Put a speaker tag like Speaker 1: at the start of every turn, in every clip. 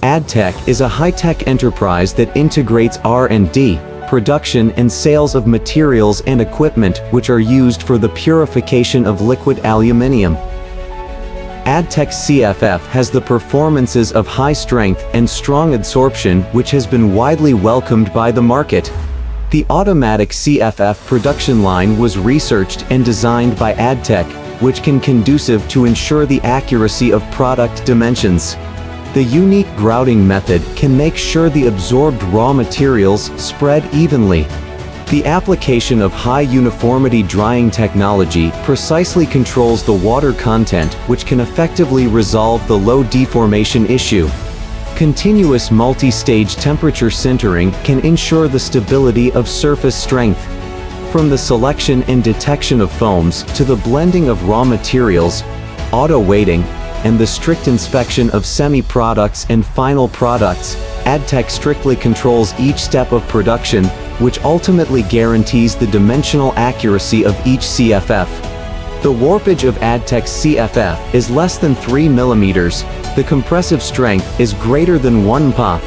Speaker 1: AdTech is a high-tech enterprise that integrates R&D, production and sales of materials and equipment which are used for the purification of liquid aluminum. AdTech's CFF has the performances of high strength and strong adsorption, which has been widely welcomed by the market. The automatic CFF production line was researched and designed by AdTech, which can conducive to ensure the accuracy of product dimensions. The unique grouting method can make sure the absorbed raw materials spread evenly. The application of high uniformity drying technology precisely controls the water content, which can effectively resolve the low deformation issue. Continuous multi-stage temperature sintering can ensure the stability of surface strength. From the selection and detection of foams to the blending of raw materials, auto-weighting, and the strict inspection of semi-products and final products, AdTech strictly controls each step of production, which ultimately guarantees the dimensional accuracy of each CFF. The warpage of AdTech's CFF is less than 3 mm, the compressive strength is greater than 1 Pa.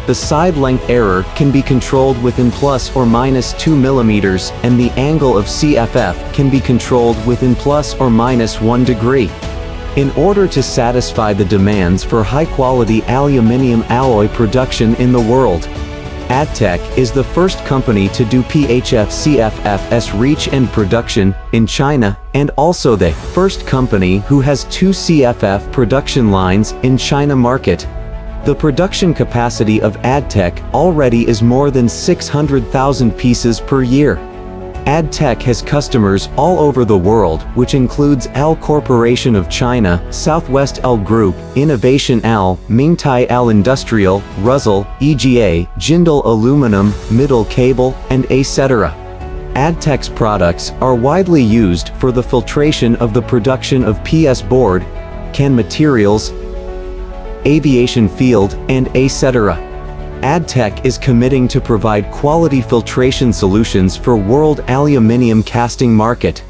Speaker 1: The side length error can be controlled within plus or minus 2 mm, and the angle of CFF can be controlled within plus or minus 1 degree. In order to satisfy the demands for high-quality aluminum alloy production in the world, AdTech is the first company to do PHF-CFF's reach and production in China, and also the first company who has 2 CFF production lines in China market. The production capacity of AdTech already is more than 600,000 pieces per year. AdTech has customers all over the world, which includes Al Corporation of China, Southwest L Group, Innovation Al, Mingtai Al Industrial, Russell, EGA, Jindal Aluminum, Middle Cable, and etc. AdTech's products are widely used for the filtration of the production of PS board, can materials, aviation field, and etc. AdTech is committing to provide quality filtration solutions for world aluminum casting market.